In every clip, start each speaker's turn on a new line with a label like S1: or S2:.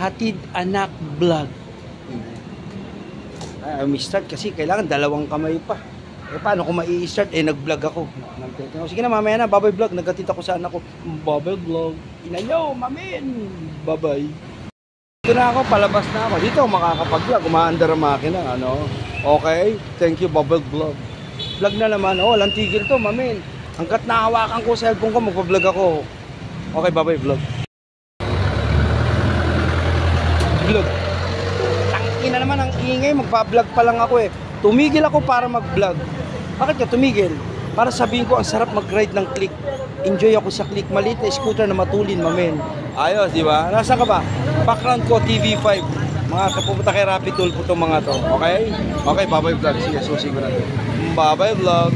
S1: Hatid Anak Vlog. Ay, start kasi kailangan dalawang kamay pa. Eh paano kung mai-start? Eh nag-vlog ako. Sige na, mamaya na, babay vlog. Nagkatid ako sa anak ko. Babay vlog. Inayo, mamin. Babay. Dito na ako, palabas na ako. Dito ako makakapag-vlog. Umaandar ang makina, ano. Okay, thank you, babay vlog. Vlog na naman. Oh, walang tigil to, mamin. Hanggat nahawakan ko sa cellphone ko, magpa-vlog ako. Okay, babay vlog. Vlog. Tangina naman ang ingay, magpa-vlog pa lang ako eh. Tumigil ako para mag-vlog. Bakit ka tumigil? Para sabihin ko, ang sarap mag-ride ng click. Enjoy ako sa click. Maliit na scooter na matulin, mamen. Ayos, di ba? Nasaan ka ba? Background ko, TV5. Mga kapupunta kay Rapid Tool po itong mga to. Okay? Okay, babay vlog. Sige, susi ko na ito. Babay vlog.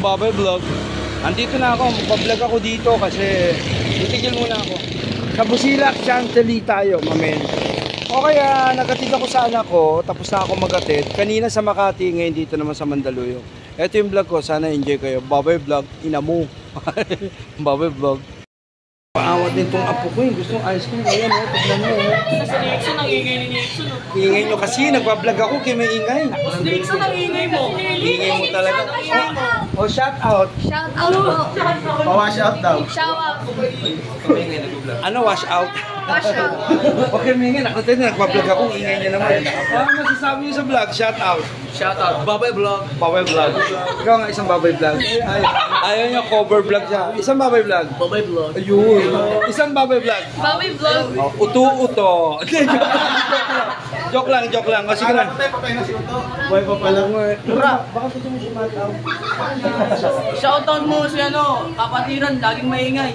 S1: Babay vlog. Andito na ako. Mag-vlog ako dito kasi titigil muna ako. Sa Busilak, Chantilly tayo, mamen. Okay, nagatid ako sa anak ko, tapos na ako magatid. Kanina sa Makati, ngayon dito naman sa Mandaluyong. Ito yung vlog ko, sana enjoy kayo. Babay vlog, ina mo. Babay vlog. Paawat din tong apo ko, yung gustong ice cream. Ayan, tignan mo.
S2: Sa Nixon, ang ingay ni Nixon.
S1: Ingay nyo kasi, nagbablog ako, kaya may ingay.
S2: Sa Nixon, ang ingay mo.
S1: Ingay mo talaga. Oh, shout out.
S3: Shout out po.
S1: Pa-wash out daw.
S3: Shout out.
S1: Ano wash out?
S3: Wash out.
S1: Okay, mingin. Ako din, nagbablog ako, ingay niya naman. Ano masasabi niyo sa vlog? Shout out.
S2: Shout out. Babay vlog.
S1: Babay vlog. Ikaw nga isang babay vlog. Ayaw niya cover vlog siya. Isang babay vlog.
S2: Babay vlog.
S1: Ayun. Isang babay vlog.
S3: Babay vlog.
S1: Oh, uto-uto. Joke lang, joke lang. O sige lang. Boy pa pala mo eh. Baka gusto mo sumataw.
S2: Shout out mo si ano, kapatiran, laging maingay.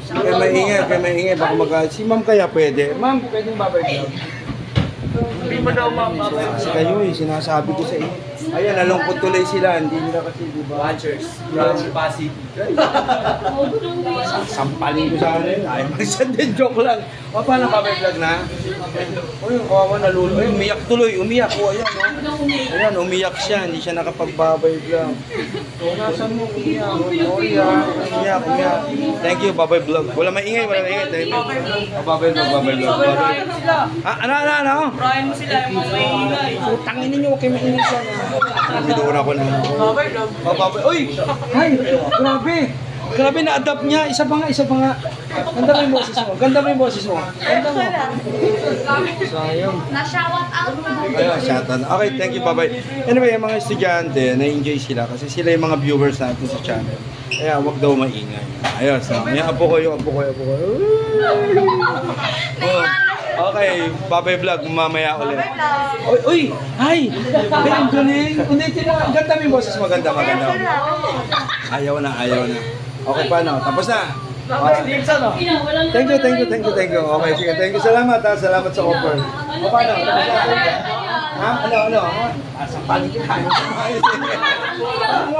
S1: Kaya maingay. Baka si ma'am kaya pwede. Ma'am, pwedeng babay vlog.
S2: Hindi mo daw babay.
S1: Kasi kayo eh, sinasabi ko sa inyo. Ayan, nalungkot tuloy sila. Hindi nila kasi, di ba?
S2: Watchers. Yung Pasig.
S1: Sampalin ko sa akin. Ay, mag-send din. Joke lang. O, paano babay vlog na? O, yung kawawa nalulo. Ay, umiyak tuloy. Umiyak. O, ayan. O. Ayan, umiyak siya. Hindi siya nakapagbabay vlog. O, nasan mo? Umiyak. O, umiyak. Thank you, babay vlog. Wala maingay. Thank you. O, babay vlog.
S2: Brian mo sila.
S1: Ha? Ano?
S2: Brian mo sila, yung mga maingay.
S1: Utangin ninyo. Okay, maingay siya. Binura ko na.
S2: Babay vlog.
S1: O, babay. Uy! Ay! Grabe! Grabe na-adapt niya. Isa pa nga. Ganda mo yung boses mo. Ganda mo. Sayang.
S3: Na-shout out po.
S1: Ayun, shoutout. Okay, thank you, bye-bye. Anyway, yung mga estudyante, na-enjoy sila kasi sila yung mga viewers natin sa channel. Kaya wag daw maingay. Ayun, so, yung apo ko. Oh, okay, bye-bye vlog, mamaya ulit. Uy! Hi! Ay, ang galing! Ulitin na. Ganda mo yung boses mo. Maganda. Ayaw na. Okay, paano? Tapos na. Thank you. Okay, sige. Thank you. Salamat ha. Salamat sa offer. O, paano? Ha? Ano? Sampalin kita.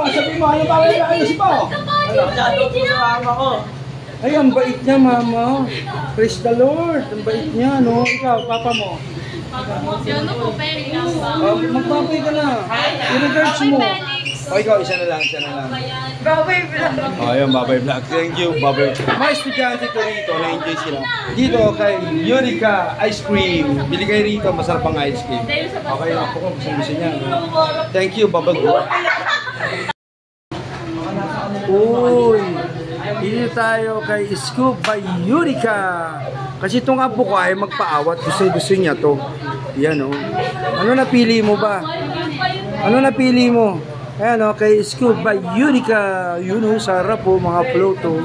S1: Sabihin mo, ano ba? Ayos po.
S2: Shoutout po sa mama ko.
S1: Ay, ang bait niya, mama. Praise the Lord. Ang bait niya, no? Ikaw, papa mo.
S3: Si ano po, Felix.
S1: Magbabay ka na. I-regards mo. O, ikaw, isa na lang.
S3: Babay vlog.
S1: O, ayun, babay vlog. Thank you, babay. Mga estudyante ko rito, na-enjoy sila. Dito kay Eureka Ice Cream. Bili kayo rito, masarap ang ice cream. Okay, ako ko, gusto niya. Thank you, babay vlog. Uy! Dito tayo kay Scoop by Eureka. Kasi itong apo ko ay magpaawat. Gusto niya to. Yan o. Ano napili mo ba? Ayan o, kay Scoop by Eureka. Yun o, sarap o, mga float o.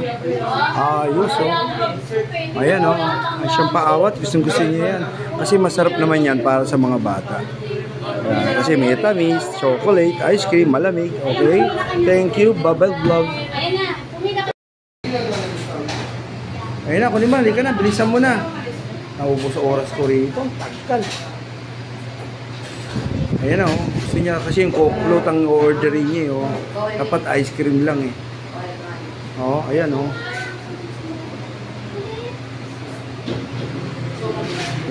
S1: Ayos o. Ayan o. Ay siyang paawat. Gusto niya yan. Kasi masarap naman yan para sa mga bata. Ayan, kasi may tamis, chocolate, ice cream, malamig. Okay? Thank you, Bubble Vlog. Ayun na, kunin mo, halika na, bilisan mo na. Naubos oras ko rito, tagal. Ayan na, oh. Gusto niya kasi yung coke ang orderin niya, oh. Dapat ice cream lang, eh. Oh, ayan, oh.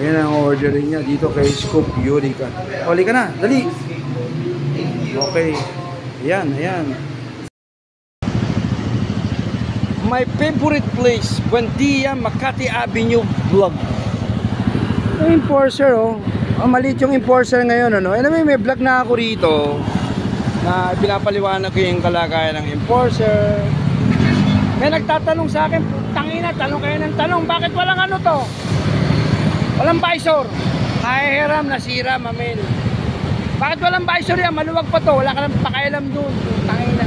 S1: Ayan ang orderin niya dito kay Scoop Eureka. O, halika na, dali. Okay. Ayan. my favorite place, Buendia, Makati Avenue vlog. Yung enforcer, oh. Maliit yung enforcer ngayon, ano. Anyway, may vlog na ako rito na pinapaliwanag ko yung kalagayan ng enforcer. May nagtatanong sa akin, tangina, tanong kayo ng tanong, bakit walang ano to? Walang visor. Hiram, nasira, mamen. Bakit walang visor yan? Maluwag pa to, wala ka nang pakialam dun. Tangina.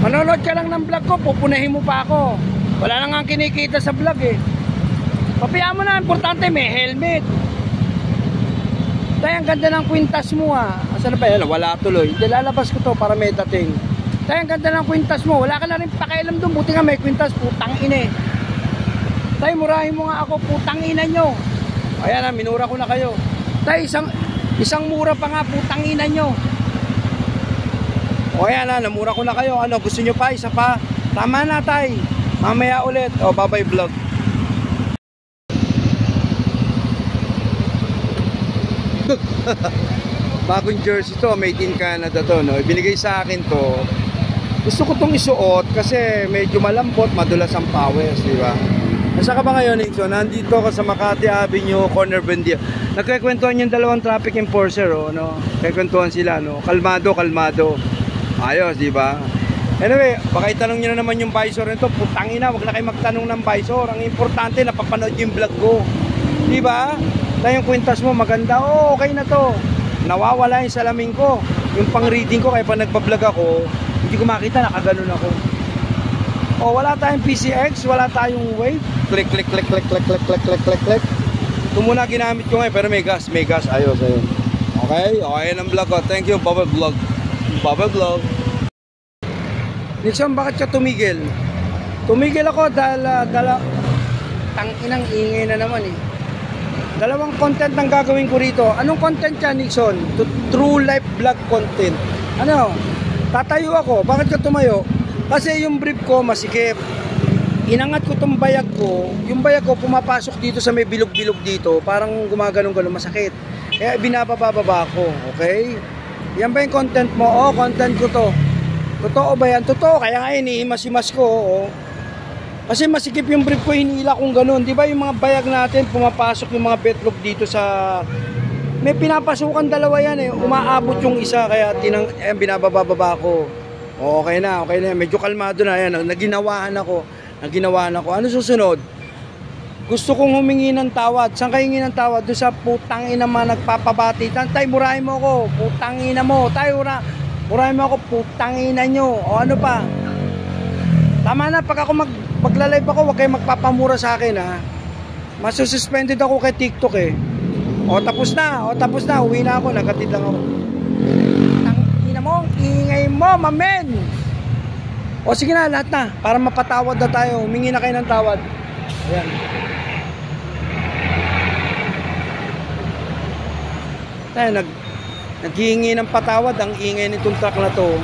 S1: Manonood ka lang ng vlog ko, pupunahin mo pa ako. Wala na nga kinikita sa vlog eh. Papayaan mo na, importante may helmet. Tay, ang ganda ng kwintas mo ah. Asan na ba yan? Wala tuloy. Lalabas ko to para may dating. Tay, ang ganda ng kwintas mo. Wala ka na rin pakialam doon. Buti nga may kwintas. Putang ina eh. Tay, murahin mo nga ako. Putang ina nyo. Ayan na, minura ko na kayo. Tay, isang mura pa nga. Putang ina nyo. O ayan na, namura ko na kayo. Ano, gusto nyo pa? Isa pa? Tama na, tay. Mamaya ulit. O, bye-bye vlog. Bagong jersey to, made in Canada to, no? Ibinigay sa akin to. Gusto ko tong isuot kasi medyo malambot, madulas ang pawis, di ba? Nasa ka ba ngayon, Nixon? Nandito ka sa Makati Avenue, corner Buendia. Nagkikwentuhan yung dalawang traffic enforcer, oh, no? Nagkikwentuhan sila, no? Kalmado, kalmado. Ayos, di ba? Anyway, baka itanong nyo na naman yung visor nito. Putangina, wag na kayo magtanong ng visor. Ang importante, napapanood yung vlog ko. Di ba? Na yung kwintas mo maganda, oh, okay na to. Nawawala yung salamin ko, yung pang reading ko, kaya pa nagbablog ako hindi ko makita, nakaganon ako. Oh, wala tayong PCX, wala tayong wave. Click click click click click click click click click click. Ito muna ginamit ko ngayon, pero may gas, ayos, ayun. Okay, okay ang vlog ko. Thank you, bye vlog. Bye vlog. Nixon, bakit ka tumigil? Tumigil ako dahil tanginang ingay na naman eh. Dalawang content ang gagawin ko rito. Anong content yan, Nixon? True life vlog content. Ano? Tatayo ako. Bakit ka tumayo? Kasi yung brief ko masikip. Inangat ko tong bayag ko. Yung bayag ko pumapasok dito sa may bilog-bilog dito. Parang gumaganong-ganon, masakit. Kaya binababa ko. Okay? Yan ba yung content mo? Oh, content ko to. Totoo ba yan? Totoo. Kaya nga inihimas-himas ko. Oh. Kasi masikip yung brief ko, hinila kong ganun. Di ba yung mga bayag natin, pumapasok yung mga betlog dito sa... May pinapasukan dalawa yan eh. Umaabot yung isa, kaya binababa ko. Okay na. Medyo kalmado na yan. Naginawahan ako. Ano susunod? Gusto kong humingi ng tawad. Saan kayo hingi ng tawad? Doon sa putang ina mga nagpapabati. Tay, murahin mo ako. Putang ina mo. Tay, murahin mo ako. Putang ina nyo. O ano pa? Tama na, pag ako pagla-live ako, huwag kayo magpapamura sa akin ha. Masususpended ako kay TikTok eh. O tapos na, uwi na ako, nagatid lang ako. Tangina mo, ingay mo, mamen. O sige na, lahat na, para mapatawad na tayo. Humingi na kayo ng tawad. Ayan. Tayo, naghihingi ng patawad, ang ingay nitong truck na to.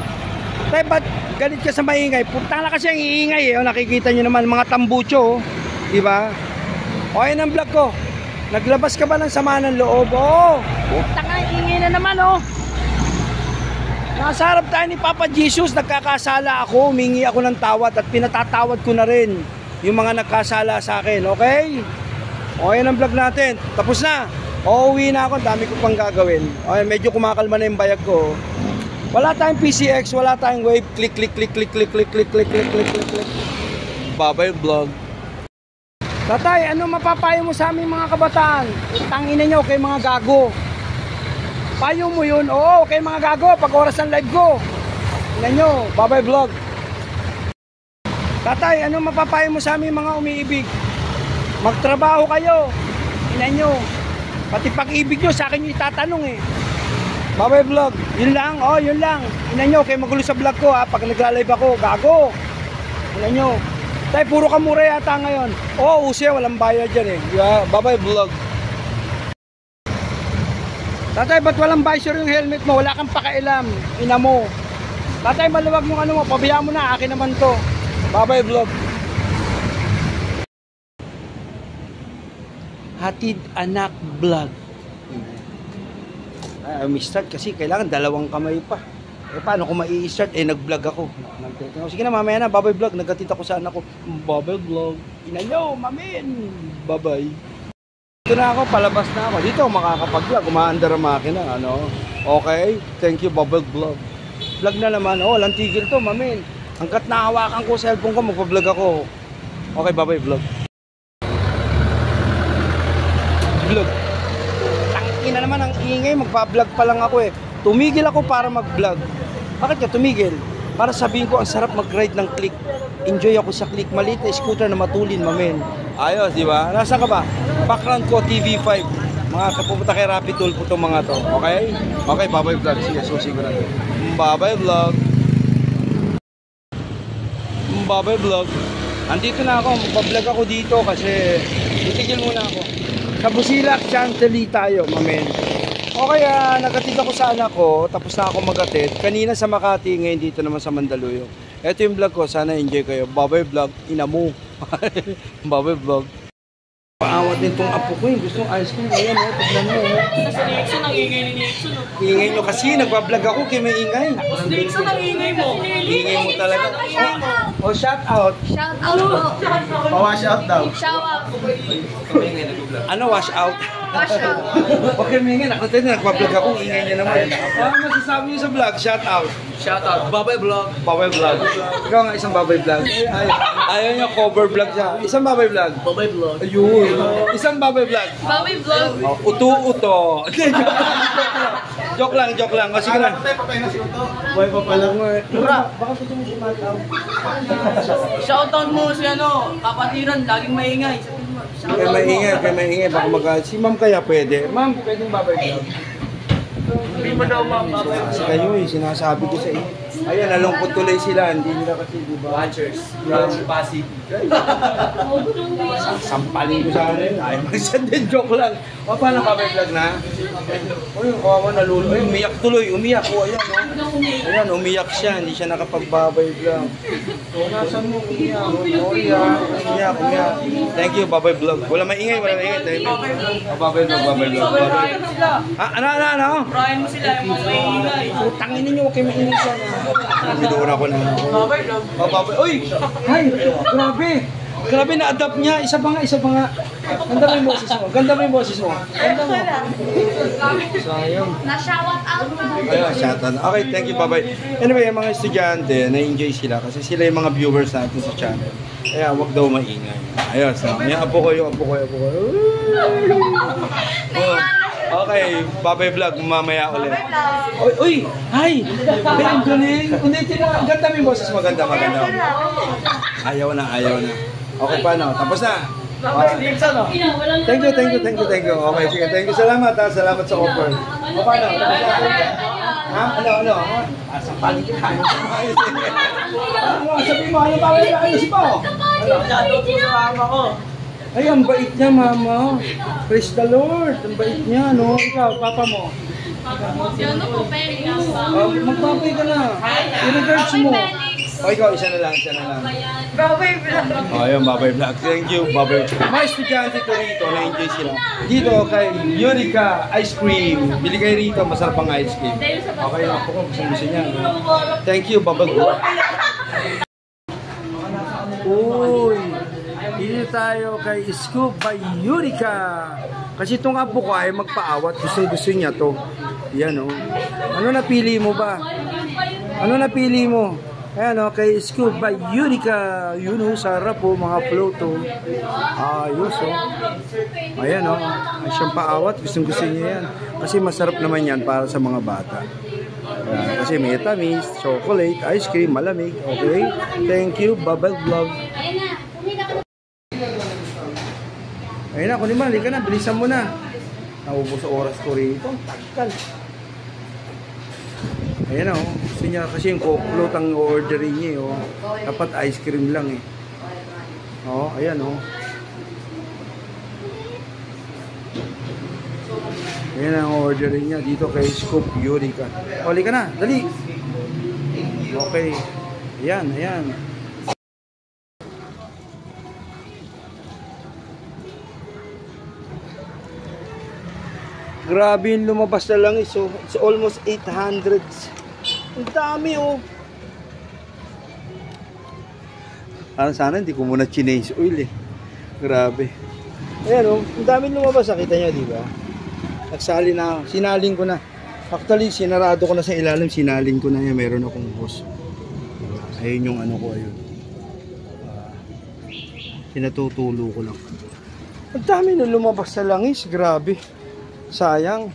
S1: Tayo, ba't galit ka sa maingay? Putang na kasi ang iingay eh. O, nakikita nyo naman mga tambucho, oh. Diba? O, ayun ang vlog ko. Naglabas ka ba ng sama ng loob? Oh, putang na, ingay na naman oh. Nasa harap tayo ni Papa Jesus. Nagkakasala ako, humingi ako ng tawad at pinatatawad ko na rin yung mga nagkasala sa akin. Okay? O, ayun ang vlog natin. Tapos na. O, uwi na ako. Dami ko pang gagawin. O, medyo kumakalma na yung bayag ko. Wala tayong PCX, wala tayong wave. Click, click, click, click, click, click, click, click, click, click, click, click. Bye-bye vlog. Tatay, ano mapapayo mo sa aming mga kabataan? Tangina nyo kay mga gago. Payo mo yun? Oo, kay mga gago. Pag oras ng live ko. Tingnan nyo, bye-bye vlog. Tatay, ano mapapayo mo sa aming mga umiibig? Magtrabaho kayo. Tingnan nyo. Pati pag-ibig nyo, sa akin nyo itatanong eh. Bye-bye vlog. Yun lang, oh, yun lang. Tingnan nyo, kayo magulo sa vlog ko ha. Pag nagla-live ako, gago. Tingnan nyo. Tay, puro kamura yata ngayon. Oh, usya, walang bayad dyan eh. Yeah, bye-bye vlog. Tatay, ba't walang visor yung helmet mo? Wala kang pakailam. Ina mo. Tatay, maluwag yung ano mo. Pabayaan mo na, akin naman to. Bye-bye vlog. Hatid anak vlog. May start kasi kailangan dalawang kamay pa. Eh paano kung mai-start? Eh nag-vlog ako. Sige na, mamaya na, babay vlog. Nagkatita ko saan ako. Babay vlog. Inanyo, mamin. Babay. Dito na ako, palabas na ako. Dito ako makakapag-vlog. Umaandar ang makina, ano. Okay, thank you, babay vlog. Vlog na naman. Oh, walang tigil to, mamin. Hanggat nahawakan ko cellphone ko, magpa-vlog ako. Okay, babay vlog. Vlog. Tangina naman ang ingay, magpa-vlog pa lang ako eh. Tumigil ako para mag-vlog. Bakit ka tumigil? Para sabihin ko ang sarap mag-ride ng Click. Enjoy ako sa Click. Maliit na scooter na matulin, mamen. Ayos, di ba? Nasaan ka ba? Background ko, TV5. Mga kapupunta kay Rapid Tool po itong mga to. Okay? Okay, babay vlog. Sige, susi ko na. Babay vlog. Babay vlog. Andito na ako. Magpa-vlog ako dito kasi titigil muna ako. Sa Busilak, Chantilly tayo, mamen. Okay, nagkatid ako sa anak ko, tapos na ako mag-atid. Kanina sa Makati, ngayon dito naman sa Mandaluyong. Ito yung vlog ko, sana enjoy kayo. Babay vlog, ina mo. Babay vlog. Paawat din tong apo ko, gusto ng ice cream. Ayan, tignan mo.
S2: Sa Nixon, ang ingay ni Nixon.
S1: Ingay nyo kasi, nagbablog ako, kaya may ingay.
S2: Nixon, ang ingay mo.
S1: Ingay mo talaga. Oh, shout out.
S3: Shout out po.
S1: Pa-wash out daw.
S3: Shout out.
S1: Ano wash out?
S3: Wash out.
S1: Okay, may ingay. Ako tayo, nagbablog ako, ingay niya naman. Ano masasabi nyo sa vlog? Shout out.
S2: Shout out. Babay vlog.
S1: Babay vlog. Ikaw nga isang babay vlog. Ayaw niya cover vlog siya. Isang babay vlog.
S2: Babay vlog.
S1: Ayun. Isang babay vlog.
S3: Babay vlog.
S1: Oh, uto-uto. Joke lang, joke lang. O, sige na. Buhay pa pala mo eh. Baka gusto mo sumataw.
S2: Shoutout mo si kapatiran, laging maingay.
S1: Kaya maingay. Baka si ma'am kaya pwede. Ma'am, pwedeng babay vlog.
S2: Hindi mo daw babay.
S1: Kasi kayo eh, sinasabi ko sa inyo. Ayan, nalungkot tuloy sila. Hindi nila kasi, di ba?
S2: Watchers. From Pasig.
S1: Sampalin ko sa akin. Ay, mag-send din. Joke lang. O, paano babay vlog na? O, yung kawawa nalulo. Ay, umiyak tuloy. Umiyak. O, ayan, o. Ayan, umiyak siya. Hindi siya nakapagbabay vlog. O, nasan mo? Umiyak. O, umiyak. Thank you, babay vlog. Wala maingay. Thank you. O, babay vlog.
S2: Brian mo sila.
S1: Ano?
S2: Brian mo sila, yung mga maingay.
S1: Tangin ninyo, huwag kayo maingay siya. Sinuuna ko na.
S2: Babay vlog.
S1: O, babay. Uy! Ay! Grabe! Grabe na-adapt niya. Isa pa nga. Ganda mo yung boses mo. Ganda mo. Sayang.
S3: Na-shout out po.
S1: Ayun, shoutout. Okay, thank you, bye-bye. Anyway, yung mga estudyante, na-enjoy sila kasi sila yung mga viewers natin sa channel. Kaya wag daw maingay. Ayun, so, yung apo ko. Okay, bye-bye vlog, mamaya ulit. Uy! Hi! Ang galing! Ulitin mo. Ganda mo yung boses mo. Ganda. Ayaw na. Okay, paano? Tapos na. Thank you. Okay, sige. Thank you. Salamat sa offer. O, paano? Ha? Ano? Sampalin kita. Sabihin mo, ano ba? Ayos po. Ay, ang bait niya, mama. Praise the Lord. Ang bait niya, no? Ikaw, papa mo.
S3: Si ano po, Felix.
S1: Magpapay ka na. I-regards mo. O, ikaw, isa na lang.
S3: Babay vlog.
S1: O, ayun, babay vlog. Thank you, babay. Mga estudyante ko rito, na-enjoy sila. Dito kay Eureka Ice Cream. Bili kayo rito, masarap ang ice cream. Okay, ako ko, gusto niya. No? Thank you, babay vlog. Uy! Dito tayo kay Scoop by Eureka. Kasi itong apo ko ay magpaawat. Gusto niya to. Yan o. Ano napili mo ba? Ayan o, kay Scoop by Eureka. Yun o, sarap o, mga float o. Ayos o. Ayan o. Ay siyang paawat. Gusto niya yan. Kasi masarap naman yan para sa mga bata. Ayan, kasi may tamis, chocolate, ice cream, malamig. Okay? Thank you, Bubble Vlog. Ayun na, kunin mo, halika na, bilisan mo na. Naubos sa oras ko rito. Takal. Ayun na, gusto niya kasi yung float ang orderin niya, oh. Dapat ice cream lang, eh. Ayan, Ayan ang orderin niya dito kay Scoop Eureka. Halika na, dali. Okay. Ayan. Grabe yung lumabas na lang. So, it's almost 800 Ang dami oh. Parang sana hindi ko muna change oil eh. Grabe. Ayan oh, ang dami lumabas. Nakita nyo, di ba? Nagsali na, sinaling ko na. Actually, sinarado ko na sa ilalim, sinaling ko na yan. Meron akong hose. Ayun yung ano ko, ayun. Pinatutulo ko lang. Ang dami na lumabas sa langis, grabe. Sayang.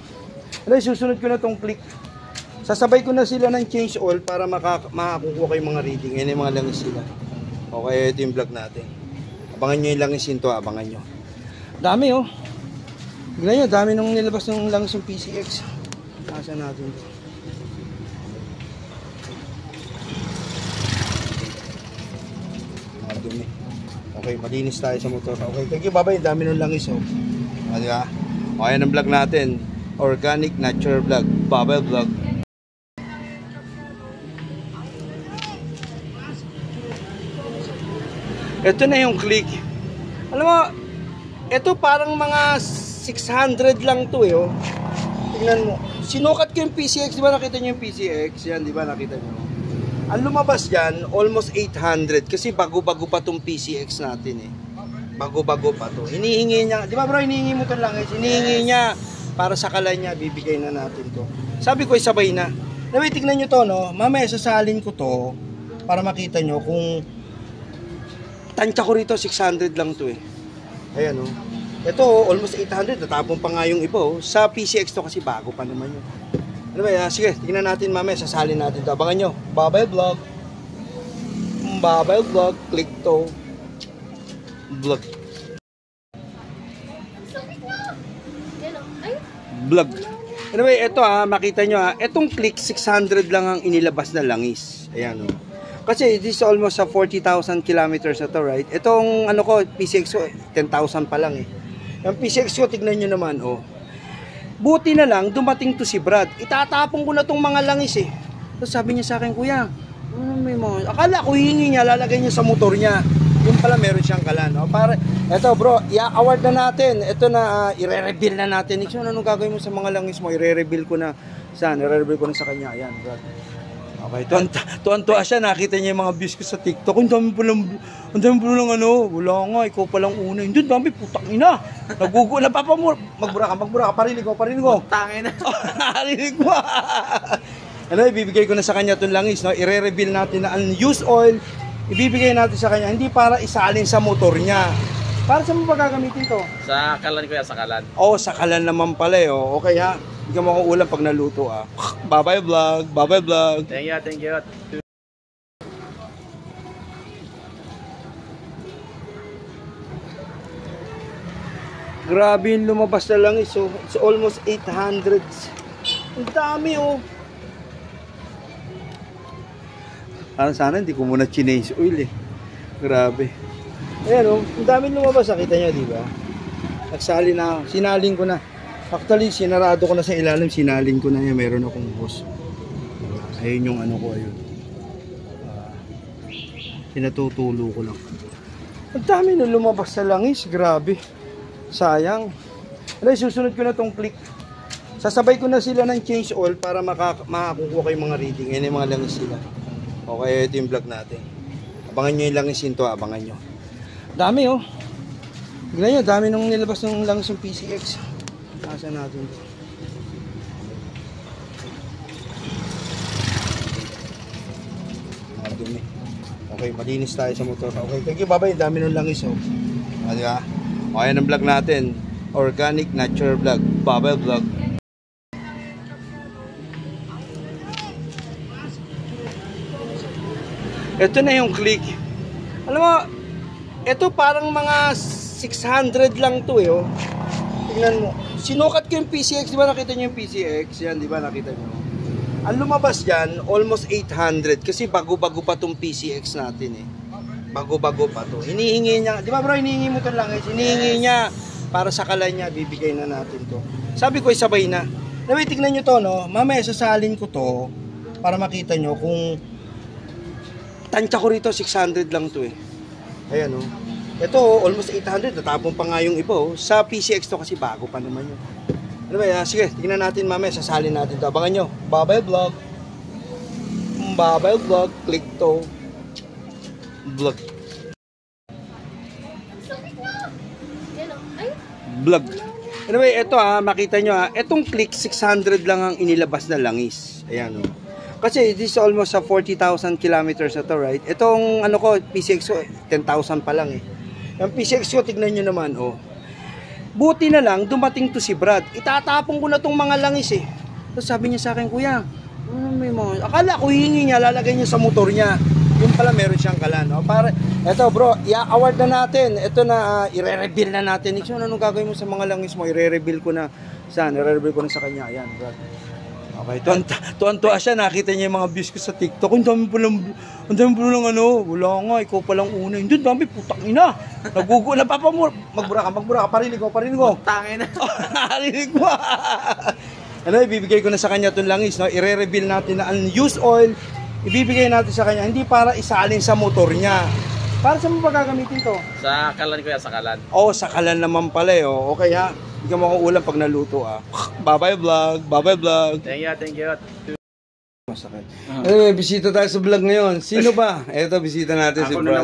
S1: Ano, susunod ko na tong click. Sasabay ko na sila ng change oil para makakuha kayo mga reading. Yan yung mga langis sila. Okay, ito yung vlog natin. Abangan nyo yung langisin to, abangan nyo. Dami oh. Tignan nyo, dami nung nilabas ng langis yung PCX. Nasa natin to. Madumi. Okay, malinis tayo sa motor. Okay, thank you, bye-bye. Dami nung langis oh. Diba? Okay, ang vlog natin. Organic Nature Vlog. Bye-bye vlog. Ito na yung click. Alam mo, ito parang mga 600 lang to eh. Oh. Tingnan mo. Sinukat ko yung PCX. Di ba nakita nyo yung PCX? Yan, di ba nakita nyo? Ang lumabas dyan, almost 800. Kasi bago-bago pa tong PCX natin eh. Bago-bago pa to. Hinihingi niya. Di ba bro, hinihingi mo ito lang eh. Hinihingi niya. Para sa kalan niya, bibigay na natin to. Sabi ko, isabay na. Nabi, tignan nyo to, no? Mamaya sasalin ko to para makita nyo kung tansya ko rito, 600 lang to eh. Ayan oh. Ito almost 800. Natapon pa nga yung iba oh. Sa PCX to kasi bago pa naman yun. Ano ba? Sige, tingnan natin mamaya. Sasalin natin to. Abangan nyo. Bye-bye vlog. Bye-bye vlog. Click to. Vlog. Vlog. Anyway, ito makita nyo Itong click 600 lang ang inilabas na langis. Ayan oh. Kasi this is almost sa 40,000 kilometers na to, right? Itong ano ko, PCX ko, 10,000 pa lang eh. Yung PCX ko, tignan nyo naman, oh. Buti na lang, dumating to si Brad. Itatapon ko na tong mga langis eh. Tapos sabi niya sa akin, kuya, may mga... Akala ko hihingi niya, lalagay niya sa motor niya. Yung pala meron siyang kalan. Oh. Eto bro, i-award na natin. Ito na, i-re-reveal na natin. So, anong gagawin mo sa mga langis mo? I-re-reveal ko na. Saan? I-re-reveal ko na sa kanya. Ayan, Brad. Okay, tuwan-tuwa siya, nakita niya yung mga views ko sa TikTok. Ang dami pa lang ano, wala nga, ikaw pa lang una. Hindi, dami, putang ina. Nagugo, napapamura. Magbura ka, parinig ko.
S2: Tangin na.
S1: Parinig mo. Ano, ibibigay ko na sa kanya itong langis, no? I-re-reveal natin na unused oil, ibibigay natin sa kanya, hindi para isalin sa motor niya. Para sa mo ba gagamitin to?
S2: Sa kalan ko yan, sa kalan.
S1: Oo, sa kalan naman pala eh. Oh. Okay ha, hindi ka makuulam pag naluto ah. Bye-bye vlog, bye-bye vlog.
S2: Thank you.
S1: Grabe yung lumabas na lang so it's almost 800. Ang dami oh. Parang sana hindi ko muna change oil eh. Grabe. Ayan oh, ang dami lumabas. Nakita nyo, di ba? Nagsali na, sinaling ko na. Actually, sinarado ko na sa ilalim, sinaling ko na yan. Meron akong hose. Ayun yung ano ko, ayun. Pinatutulo ko lang. Ang dami na lumabas sa langis. Grabe. Sayang. Ano, susunod ko na tong click. Sasabay ko na sila ng change oil para makakuha kayo mga reading. Yan yung mga langis sila. Okay, ito yung vlog natin. Abangan nyo yung langisin to, abangan nyo. Dami oh. Tignan nyo, dami nung nilabas ng langis yung PCX. Nasa natin to. Madumi. Okay, malinis tayo sa motor. Okay, thank you, bye-bye. Dami nung langis oh. Diba? Okay, ang vlog natin. Organic Nature Vlog. Bye-bye vlog. Ito na yung click. Alam mo, ito parang mga 600 lang to eh. Oh. Tingnan mo. Sinukat ko yung PCX. Di ba nakita nyo yung PCX? Yan, di ba nakita nyo? Ang lumabas dyan, almost 800. Kasi bago-bago pa tong PCX natin eh. Bago-bago pa to. Hinihingi niya. Di ba bro, hinihingi mo ito lang eh. Hinihingi niya. Para sa kalan niya, bibigay na natin to. Sabi ko, isabay na. Nabi, tignan nyo to, no? Mamaya sasalin ko to para makita nyo kung tansya ko rito, 600 lang to eh. Ayan oh. Ito almost 800. Natapon pa nga yung iba oh. Sa PCX to kasi bago pa naman yun. Ano ba? Sige, tingnan natin mamaya. Sasalin natin to. Abangan nyo. Bye-bye vlog. Babay Vlog. Click to. Vlog. Vlog. Anyway, ito makita nyo itong click 600 lang ang inilabas na langis. Ayan Kasi this is almost sa 40,000 kilometers na to, right? Itong ano ko, PCX ko, 10,000 pa lang Yung PCX ko, tignan nyo naman, Buti na lang, dumating to si Brad. Itatapon ko na tong mga langis Tapos sabi niya sa akin, kuya, may mga... Akala ko hihingi niya, lalagay niya sa motor niya. Yung pala meron siyang kalan. Para, eto bro, i-award na natin. Ito na, i-re-reveal na natin. Nixon, anong gagawin mo sa mga langis mo? I-re-reveal ko na. Saan? I-re-reveal ko na sa kanya. Ayan, Brad. Okay, tuwan-tuwa siya. Nakita niya yung mga views ko sa TikTok. Ang dami pa lang Wala nga, ikaw palang una. Hindi, dami, putang ina. Nagugulat pa mo. Magbura ka. Parinig ko.
S2: Tangin na.
S1: Parinig mo. Ibibigay ko na sa kanya itong langis. I-re-reveal natin na unused oil. Ibibigay natin sa kanya. Hindi para isalin sa motor niya. Para saan mo ba gagamitin to?
S2: Sa kalan kuya, sa kalan.
S1: Sa kalan naman pala Okay ha. Hindi ka makuulam pag naluto Bye-bye vlog.
S2: Thank you.
S1: Masakit. Bisita tayo sa vlog ngayon. Sino ba? Eto, bisita natin si brother.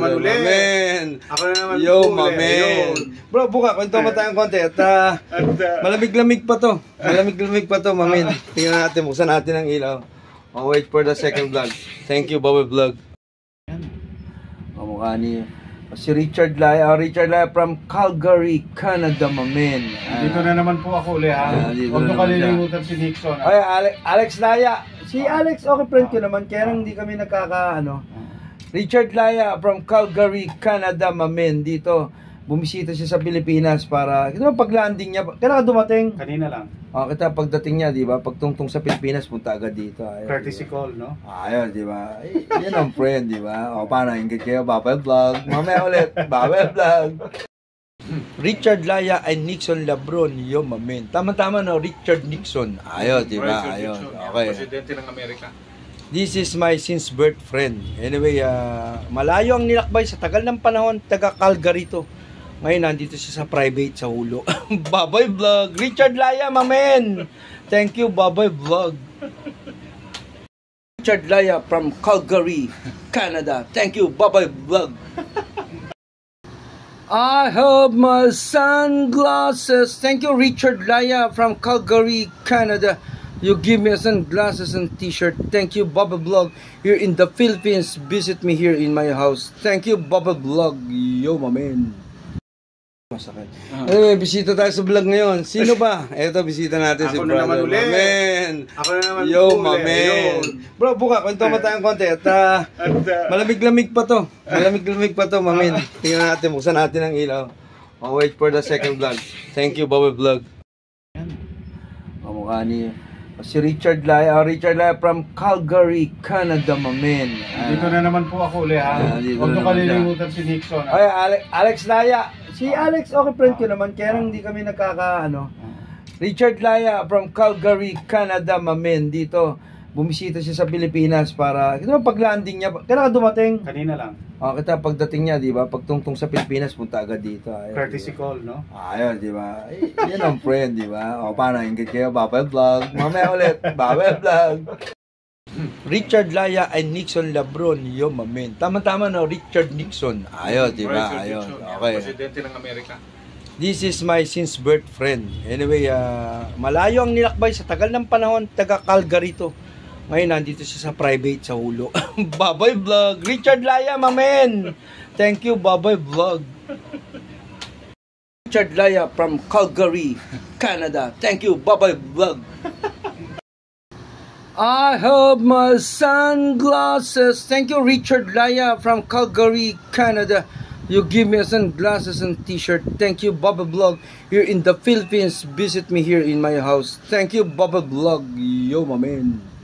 S4: Ako na naman
S1: Yo, mamen. Bro, buka. Kwento mo tayong konti. At malamig-lamig pa to. Mamen. Tingnan natin. Buksan natin ang ilaw. Wait for the second vlog. Thank you, Bobby Vlog. Mukha niya. Si Richard Laya from Calgary, Canada, mamen.
S4: Dito na naman po ako uli Huwag nyo kalilimutan si Nixon.
S1: Alex Laya. Si Alex, okay friend ko naman. Kaya hindi kami Richard Laya from Calgary, Canada, mamen. Dito, bumisita siya sa Pilipinas para, pag-landing niya, kailangan dumating.
S4: Kanina lang.
S1: Kita pagdating niya, di ba? Pagtungtong sa Pilipinas, punta agad dito.
S4: Courtesy call, no?
S1: Ayun, di ba? Yan ang friend, di ba? Paano, ingit kayo, Babay Vlog. Mamaya ulit, Babay Vlog. Richard Laya and Nixon Labron, mamen. Tama-tama, Richard Nixon. Ayun, di ba? Ayun, okay.
S4: Presidente ng Amerika.
S1: This is my since birth friend. Anyway, malayo ang nilakbay sa tagal ng panahon, taga Calgary to. Ngayon, nandito siya sa private sa Hulo. Babay Vlog. Richard Laya, mamen. Thank you, Babay Vlog. Richard Laya from Calgary, Canada. Thank you, Babay Vlog. I have my sunglasses. Thank you, Richard Laya from Calgary, Canada. You give me sunglasses and t-shirt. Thank you, Babay Vlog. Here in the Philippines, visit me here in my house. Thank you, Babay Vlog. Yo, mamen. Masakit. Bisita tayo sa vlog ngayon. Sino ba? Eto, bisita natin si brother. Mamen.
S4: Ako na naman
S1: Yo, mamen. Bro, buka. Kwento mo tayong konti. At malamig-lamig pa to. Mamen. Tingnan natin. Buksan natin ang ilaw. Wait for the second vlog. Thank you, Bobby Vlog. Mukha niya. Si Richard Laya from Calgary, Canada, mamen.
S4: Dito na naman po ako uli Huwag nyo kalilimutan si Nixon.
S1: Alex Laya. Si Alex, okay friend ko naman. Kaya hindi kami Richard Laya from Calgary, Canada, mamen. Dito, bumisita siya sa Pilipinas para, pag-landing niya, kailangan dumating.
S4: Kanina lang.
S1: Kita pagdating niya, di ba? Pagtungtong sa Pilipinas, punta agad dito.
S4: Courtesy call, no?
S1: Ayun, di ba? Yan ang friend, di ba? Paano, ingit kayo, Babay Vlog. Mamaya ulit, Babay Vlog. Richard Laya and Nixon Labron, mamen. Tama-tama, Richard Nixon. Ayun, di ba? Ayun, okay.
S4: Presidente ng Amerika.
S1: This is my since birth friend. Anyway, malayo ang nilakbay sa tagal ng panahon, taga Calgary to. Ngayon, nandito siya sa private sa Hulo. Babay Vlog. Richard Laya, mamen. Thank you, Babay Vlog. Richard Laya from Calgary, Canada. Thank you, Babay Vlog. I have my sunglasses. Thank you, Richard Laya from Calgary, Canada. You give me sunglasses and t-shirt. Thank you, Babay Vlog. Here in the Philippines, visit me here in my house. Thank you, Babay Vlog. Yo, mamen.